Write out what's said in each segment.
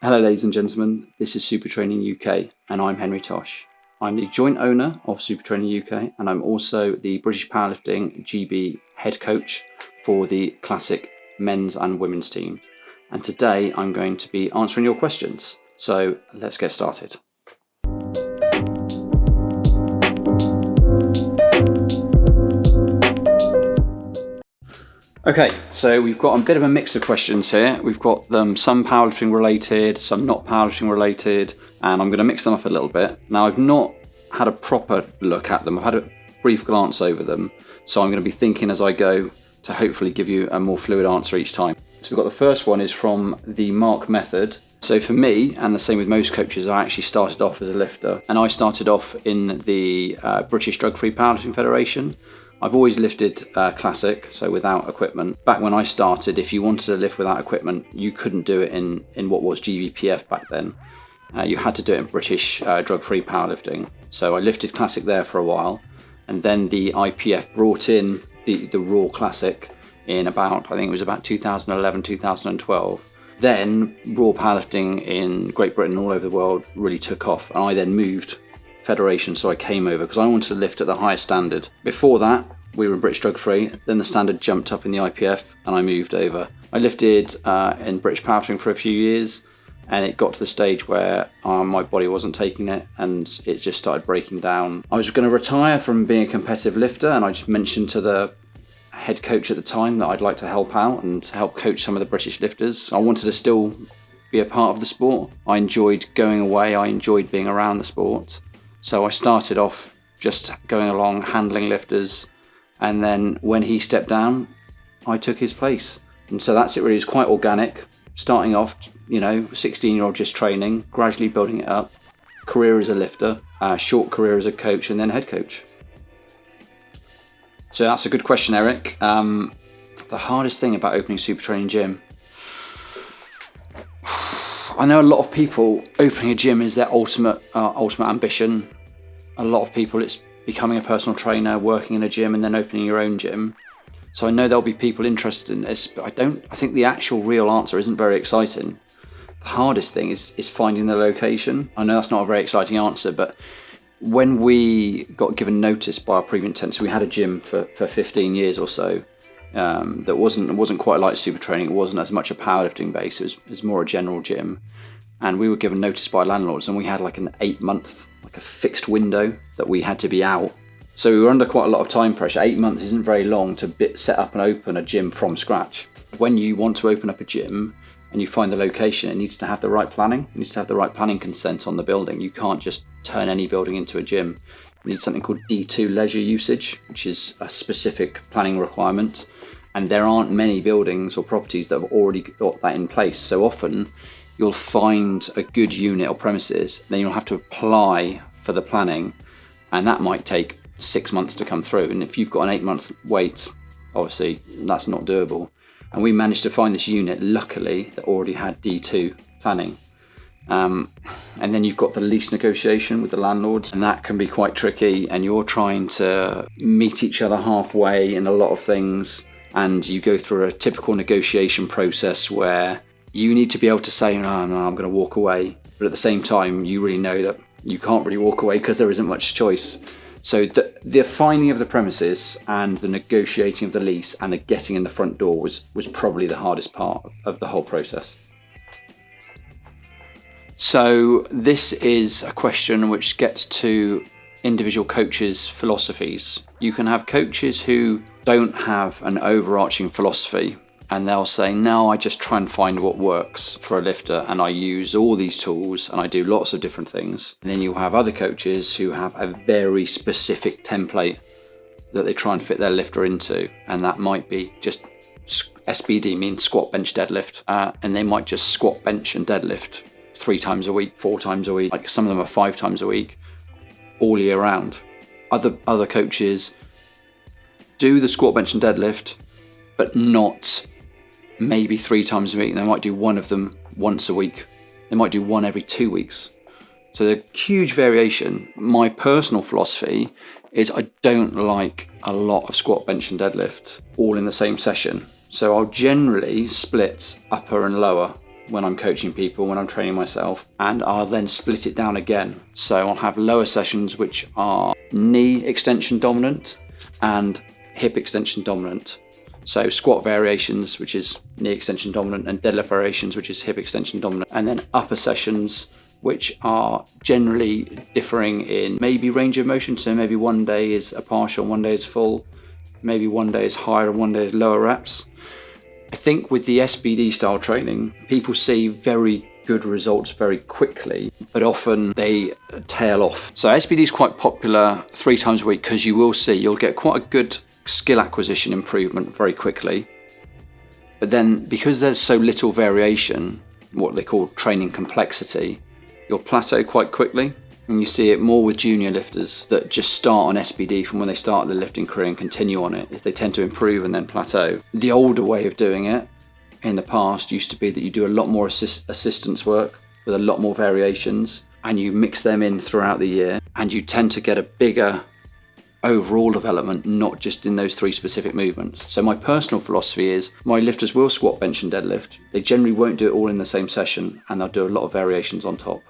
Hello ladies and gentlemen, this is Super Training UK and I'm Henry Tosh. I'm the joint owner of Super Training UK and I'm also the British Powerlifting GB head coach for the classic men's and women's team. And today I'm going to be answering your questions. So let's get started. Okay, so we've got a bit of a mix of questions here. We've got them some powerlifting related, some not powerlifting related, and I'm going to mix them up a little bit. Now, I've not had a proper look at them. I've had a brief glance over them, so I'm going to be thinking as I go to hopefully give you a more fluid answer each time. So we've got the first one is from the Mark Method. So for me, and the same with most coaches, I actually started off as a lifter, and I started off in the British Drug-Free Powerlifting Federation. I've always lifted classic, so without equipment. Back when I started, if you wanted to lift without equipment, you couldn't do it in what was GVPF back then. You had to do it in British drug-free powerlifting. So I lifted classic there for a while, and then the IPF brought in the raw classic in about, I think it was about 2011, 2012. Then raw powerlifting in Great Britain and all over the world really took off, and I then moved federation, so I came over because I wanted to lift at the highest standard. Before that, we were in British Drug Free, then the standard jumped up in the IPF and I moved over. I lifted in British Powerlifting for a few years, and it got to the stage where my body wasn't taking it and it just started breaking down. I was going to retire from being a competitive lifter, and I just mentioned to the head coach at the time that I'd like to help out and help coach some of the British lifters. I wanted to still be a part of the sport. I enjoyed going away, I enjoyed being around the sport. So I started off just going along, handling lifters, and then when he stepped down, I took his place. And so that's it really, it's quite organic, starting off, 16-year-old just training, gradually building it up, career as a lifter, short career as a coach, and then head coach. So that's a good question, Eric. The hardest thing about opening Super Training Gym, I know a lot of people opening a gym is their ultimate ambition. A lot of people, it's becoming a personal trainer, working in a gym, and then opening your own gym. So I know there'll be people interested in this, but I think the actual real answer isn't very exciting. The hardest thing is finding the location. I know that's not a very exciting answer, but when we got given notice by our previous intent, so we had a gym for 15 years or so, that wasn't quite like Super Training. It wasn't as much a powerlifting base. It was more a general gym, and we were given notice by landlords, and we had like an 8-month, like a fixed window that we had to be out. So we were under quite a lot of time pressure. 8 months isn't very long to set up and open a gym from scratch. When you want to open up a gym and you find the location, it needs to have the right planning. It needs to have the right planning consent on the building. You can't just turn any building into a gym. You need something called D2 leisure usage, which is a specific planning requirement. And there aren't many buildings or properties that have already got that in place. So often you'll find a good unit or premises, then you'll have to apply for the planning, and that might take 6 months to come through. And if you've got an 8-month wait, obviously that's not doable. And we managed to find this unit, luckily, that already had D2 planning. And then you've got the lease negotiation with the landlords, and that can be quite tricky, and you're trying to meet each other halfway in a lot of things, and you go through a typical negotiation process where you need to be able to say, no, I'm going to walk away, but at the same time you really know that you can't really walk away because there isn't much choice. So the finding of the premises and the negotiating of the lease and the getting in the front door was probably the hardest part of the whole process. So this is a question which gets to individual coaches' philosophies. You can have coaches who don't have an overarching philosophy, and they'll say, no, I just try and find what works for a lifter, and I use all these tools and I do lots of different things. And then you'll have other coaches who have a very specific template that they try and fit their lifter into, and that might be just SBD, means squat, bench, deadlift, and they might just squat, bench and deadlift 3 times a week, 4 times a week, like some of them are 5 times a week, all year round. Other coaches do the squat, bench and deadlift, but not maybe 3 times a week. They might do one of them once a week. They might do one every 2 weeks. So there's huge variation. My personal philosophy is I don't like a lot of squat, bench and deadlift all in the same session. So I'll generally split upper and lower when I'm coaching people, when I'm training myself, and I'll then split it down again. So I'll have lower sessions which are knee extension dominant and hip extension dominant. So squat variations, which is knee extension dominant, and deadlift variations, which is hip extension dominant. And then upper sessions, which are generally differing in maybe range of motion. So maybe one day is a partial, one day is full, maybe one day is higher and one day is lower reps. I think with the SBD style training, people see very good results very quickly, but often they tail off. So SBD is quite popular 3 times a week because you'll get quite a good skill acquisition improvement very quickly. But then because there's so little variation, what they call training complexity, you'll plateau quite quickly. And you see it more with junior lifters that just start on SBD from when they start their lifting career and continue on it, is they tend to improve and then plateau. The older way of doing it in the past used to be that you do a lot more assistance work with a lot more variations, and you mix them in throughout the year, and you tend to get a bigger overall development, not just in those 3 specific movements. So my personal philosophy is my lifters will squat, bench and deadlift. They generally won't do it all in the same session, and they'll do a lot of variations on top.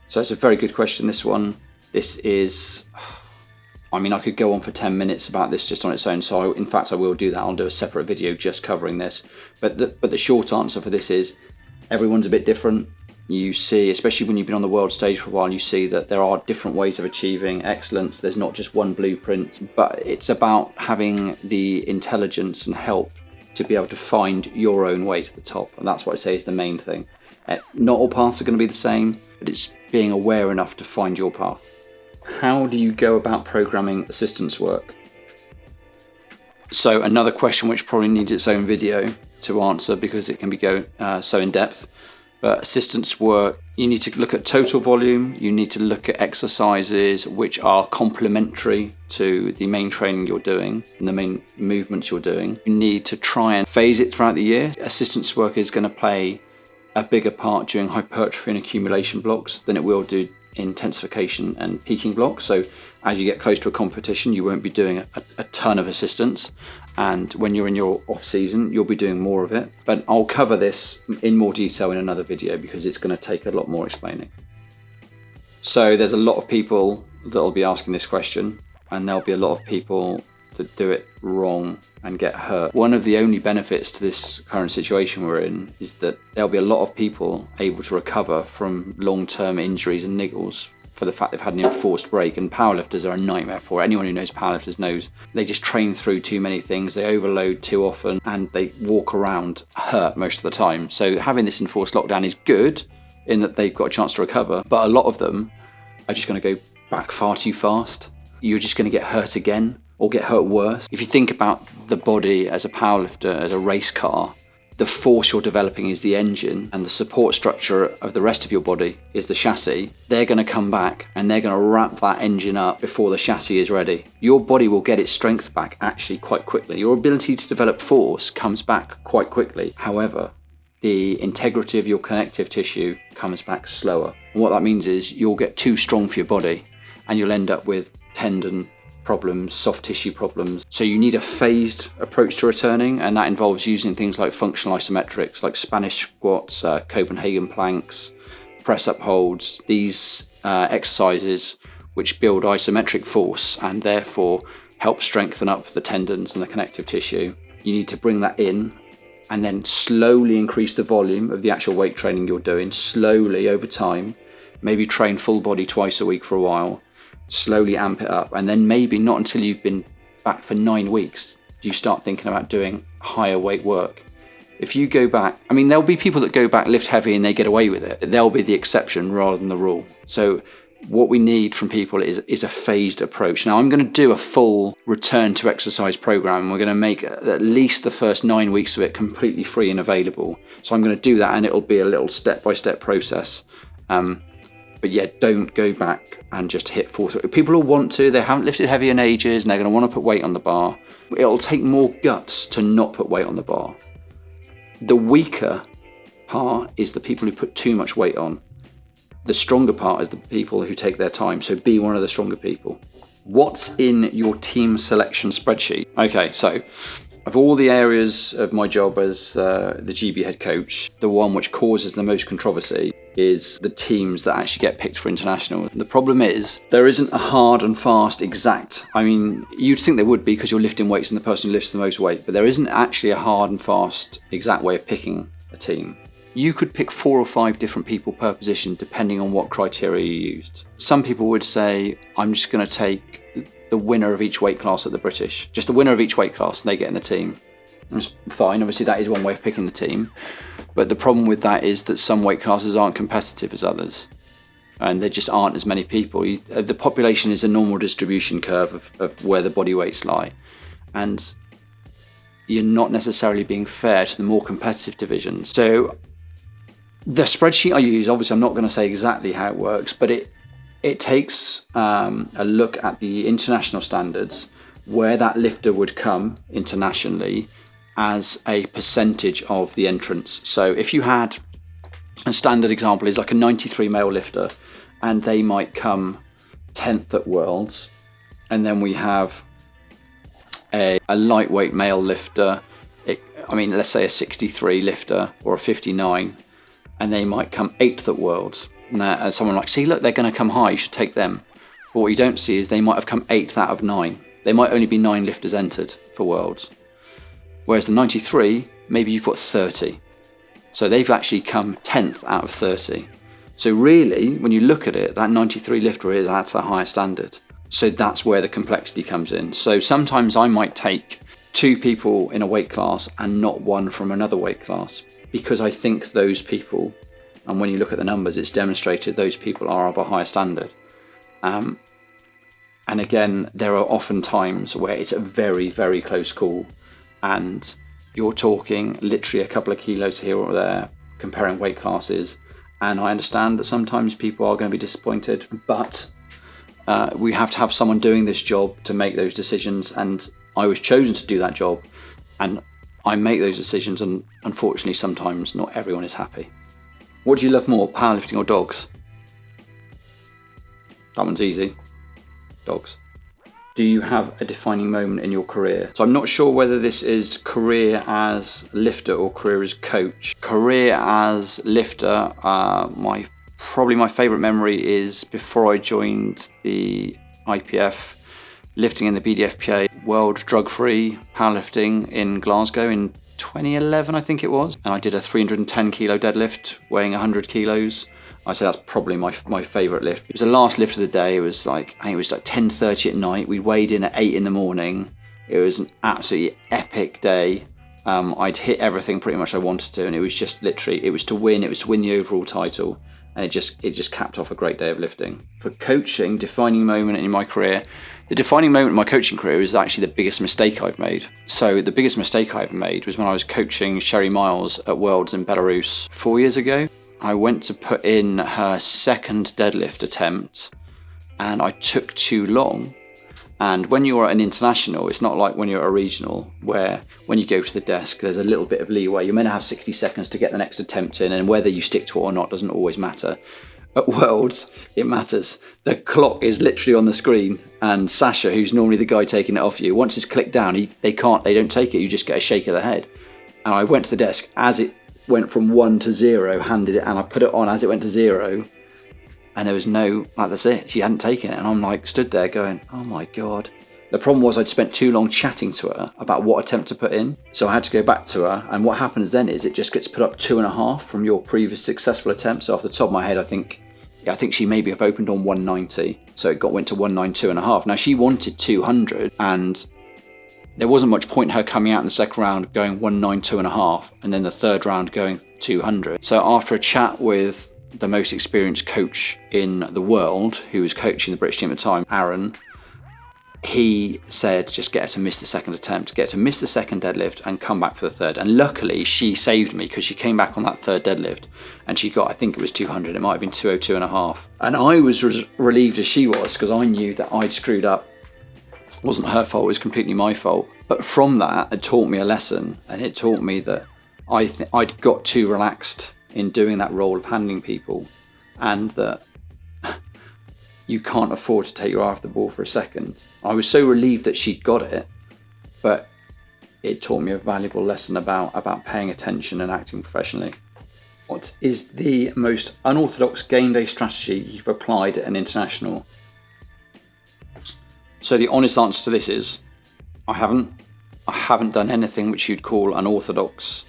So it's a very good question, this one. This is, I could go on for 10 minutes about this just on its own. So in fact, I will do that. I'll do a separate video just covering this. But the short answer for this is everyone's a bit different. You see, especially when you've been on the world stage for a while, you see that there are different ways of achieving excellence. There's not just one blueprint, but it's about having the intelligence and help to be able to find your own way to the top. And that's what I say is the main thing. Not all paths are going to be the same, but it's being aware enough to find your path. How do you go about programming assistance work? So another question which probably needs its own video to answer because it can be so in depth. But assistance work, you need to look at total volume, you need to look at exercises which are complementary to the main training you're doing and the main movements you're doing. You need to try and phase it throughout the year. Assistance work is going to play a bigger part during hypertrophy and accumulation blocks than it will do intensification and peaking blocks. So as you get close to a competition, you won't be doing a ton of assistance, and when you're in your off season, you'll be doing more of it. But I'll cover this in more detail in another video because it's going to take a lot more explaining. So there's a lot of people that will be asking this question, and there'll be a lot of people that do it wrong and get hurt. One of the only benefits to this current situation we're in is that there'll be a lot of people able to recover from long-term injuries and niggles for the fact they've had an enforced break, and powerlifters are a nightmare for it. Anyone who knows powerlifters knows they just train through too many things, they overload too often, and they walk around hurt most of the time. So having this enforced lockdown is good in that they've got a chance to recover, but a lot of them are just going to go back far too fast. You're just going to get hurt again or get hurt worse. If you think about the body as a powerlifter, as a race car, the force you're developing is the engine, and the support structure of the rest of your body is the chassis. They're going to come back and they're going to wrap that engine up before the chassis is ready. Your body will get its strength back actually quite quickly. Your ability to develop force comes back quite quickly. However, the integrity of your connective tissue comes back slower. And what that means is you'll get too strong for your body and you'll end up with tendon problems, soft tissue problems. So you need a phased approach to returning, and that involves using things like functional isometrics, like Spanish squats, Copenhagen planks, press up holds, these exercises which build isometric force and therefore help strengthen up the tendons and the connective tissue. You need to bring that in and then slowly increase the volume of the actual weight training you're doing, slowly over time. Maybe train full body twice a week for a while, slowly amp it up, and then maybe not until you've been back for 9 weeks do you start thinking about doing higher weight work. If you go back, there'll be people that go back, lift heavy, and they get away with it. They'll be the exception rather than the rule. So what we need from people is a phased approach. Now, I'm going to do a full return to exercise program. We're going to make at least the first 9 weeks of it completely free and available. So I'm going to do that, and it'll be a little step-by-step process. But yeah, don't go back and just hit full through. People will want to, they haven't lifted heavy in ages and they're going to want to put weight on the bar. It'll take more guts to not put weight on the bar. The weaker part is the people who put too much weight on. The stronger part is the people who take their time. So be one of the stronger people. What's in your team selection spreadsheet? Okay, so of all the areas of my job as the GB head coach, the one which causes the most controversy is the teams that actually get picked for international. The problem is there isn't a hard and fast exact, I mean, you'd think there would be because you're lifting weights and the person who lifts the most weight, but there isn't actually a hard and fast exact way of picking a team. You could pick 4 or 5 different people per position depending on what criteria you used. Some people would say, I'm just going to take the winner of each weight class at the British, just the winner of each weight class, and they get in the team. That's fine, obviously that is one way of picking the team, but the problem with that is that some weight classes aren't competitive as others, and there just aren't as many people. The population is a normal distribution curve of where the body weights lie, and you're not necessarily being fair to the more competitive divisions. So the spreadsheet I use, obviously I'm not going to say exactly how it works, but it takes a look at the international standards, where that lifter would come internationally as a percentage of the entrants. So if you had a standard example is like a 93 male lifter, and they might come 10th at Worlds, and then we have a lightweight male lifter, let's say a 63 lifter or a 59, and they might come 8th at Worlds. Now, someone like, see, look, they're going to come high, you should take them. But what you don't see is they might have come 8th out of 9. There might only be 9 lifters entered for Worlds. Whereas the 93, maybe you've got 30. So they've actually come 10th out of 30. So really, when you look at it, that 93 lifter is at a higher standard. So that's where the complexity comes in. So sometimes I might take 2 people in a weight class and not 1 from another weight class, because I think those people, and when you look at the numbers, it's demonstrated those people are of a higher standard. And again, there are often times where it's a very, very close call, and you're talking literally a couple of kilos here or there comparing weight classes. And I understand that sometimes people are going to be disappointed, but we have to have someone doing this job to make those decisions. And I was chosen to do that job, and I make those decisions, and unfortunately sometimes not everyone is happy. What do you love more, powerlifting or dogs? That one's easy. Dogs. Do you have a defining moment in your career? So I'm not sure whether this is career as lifter or career as coach. Career as lifter, probably my favourite memory is before I joined the IPF, lifting in the BDFPA World Drug-Free Powerlifting in Glasgow in 2011, I think it was. And I did a 310 kilo deadlift weighing 100 kilos. I say that's probably my favourite lift. It was the last lift of the day. It was like, I think it was like 10:30 at night. We weighed in at 8 in the morning. It was an absolutely epic day. I'd hit everything pretty much I wanted to, and it was just literally, it was to win the overall title. And it just capped off a great day of lifting. For coaching, defining moment in my career, the defining moment in my coaching career is actually the biggest mistake I've made. So the biggest mistake I ever made was when I was coaching Sherry Miles at Worlds in Belarus 4 years ago. I went to put in her second deadlift attempt, and I took too long. And when you're at an international, it's not like when you're at a regional, where when you go to the desk, there's a little bit of leeway. You're meant to have 60 seconds to get the next attempt in, and whether you stick to it or not doesn't always matter. At Worlds, it matters. The clock is literally on the screen, and Sasha, who's normally the guy taking it off you, once it's clicked down, they don't take it. You just get a shake of the head. And I went to the desk as it went from 1 to 0, handed it, and I put it on as it went to 0, and there was no, like, that's it, she hadn't taken it, and I'm like stood there going, oh my god. The problem was I'd spent too long chatting to her about what attempt to put in, so I had to go back to her, and what happens then is it just gets put up 2.5 from your previous successful attempt. So off the top of my head, I think she maybe have opened on 190, so it went to 192.5. Now she wanted 200, and there wasn't much point in her coming out in the second round going 192.5, and then the third round going 200. So after a chat with the most experienced coach in the world, who was coaching the British team at the time, Aaron, he said, just get her to miss the second attempt, get her to miss the second deadlift and come back for the third. And luckily she saved me, because she came back on that third deadlift and she got, I think it was 200, it might have been 202.5. And I was relieved as she was, because I knew that I'd screwed up. It wasn't her fault, it was completely my fault. But from that, it taught me a lesson, and it taught me that I'd got too relaxed in doing that role of handling people, and that you can't afford to take your eye off the ball for a second. I was so relieved that she'd got it, but it taught me a valuable lesson about paying attention and acting professionally. What is the most unorthodox game day strategy you've applied at an international? So the honest answer to this is, I haven't done anything which you'd call unorthodox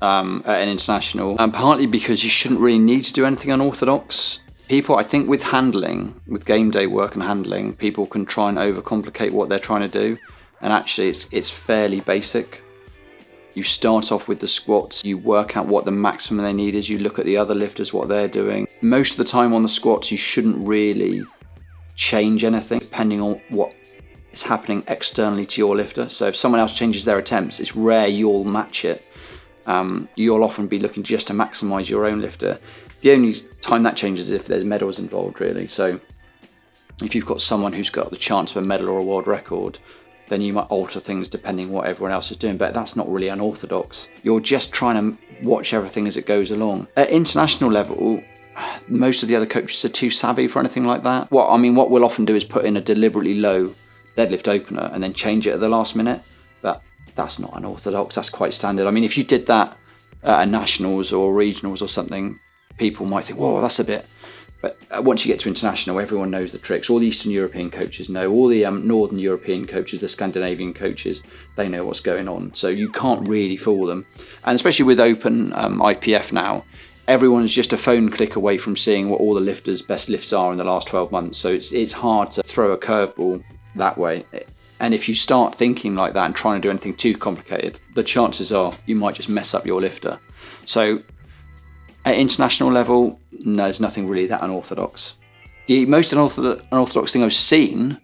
at an international, and partly because you shouldn't really need to do anything unorthodox. People, I think with handling, with game day work and handling, people can try and overcomplicate what they're trying to do, and actually it's fairly basic. You start off with the squats, you work out what the maximum they need is, you look at the other lifters, what they're doing. Most of the time on the squats, you shouldn't really change anything depending on what is happening externally to your lifter. So if someone else changes their attempts, it's rare you'll match it. You'll often be looking just to maximize your own lifter. The only time that changes is if there's medals involved, really. So if you've got someone who's got the chance of a medal or a world record, then you might alter things depending on what everyone else is doing, but that's not really unorthodox. You're just trying to watch everything as it goes along. At international level, most of the other coaches are too savvy for anything like that. What we'll often do is put in a deliberately low deadlift opener and then change it at the last minute, but that's not unorthodox, that's quite standard. I mean, if you did that at a nationals or regionals or something, people might think, whoa, that's a bit. But once you get to international, everyone knows the tricks. All the Eastern European coaches know, all the Northern European coaches, the Scandinavian coaches, they know what's going on. So you can't really fool them. And especially with open IPF now, everyone's just a phone click away from seeing what all the lifters' best lifts are in the last 12 months. So it's hard to throw a curveball that way. And if you start thinking like that and trying to do anything too complicated, the chances are you might just mess up your lifter. So at international level, no, there's nothing really that unorthodox. The most unorthodox thing I've seen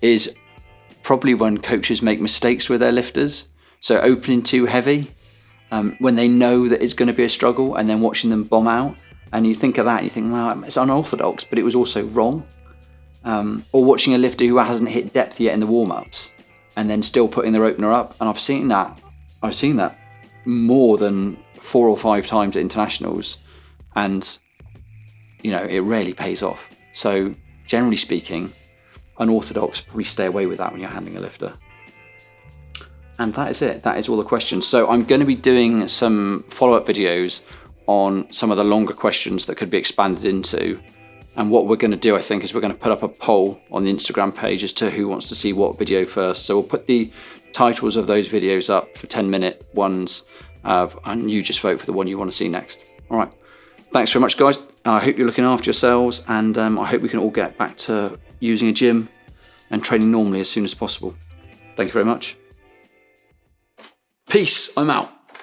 is probably when coaches make mistakes with their lifters. So opening too heavy, when they know that it's going to be a struggle, and then watching them bomb out. And you think of that and you think, well, it's unorthodox, but it was also wrong. Or watching a lifter who hasn't hit depth yet in the warm-ups and then still putting their opener up. And I've seen that more than 4 or 5 times at internationals, and it rarely pays off. So generally speaking, unorthodox, probably stay away with that when you're handling a lifter. And that is it. That is all the questions. So I'm going to be doing some follow-up videos on some of the longer questions that could be expanded into. And what we're going to do, I think, is we're going to put up a poll on the Instagram page as to who wants to see what video first. So we'll put the titles of those videos up for 10-minute ones, and you just vote for the one you want to see next. All right. Thanks very much, guys. I hope you're looking after yourselves, and I hope we can all get back to using a gym and training normally as soon as possible. Thank you very much. Peace. I'm out.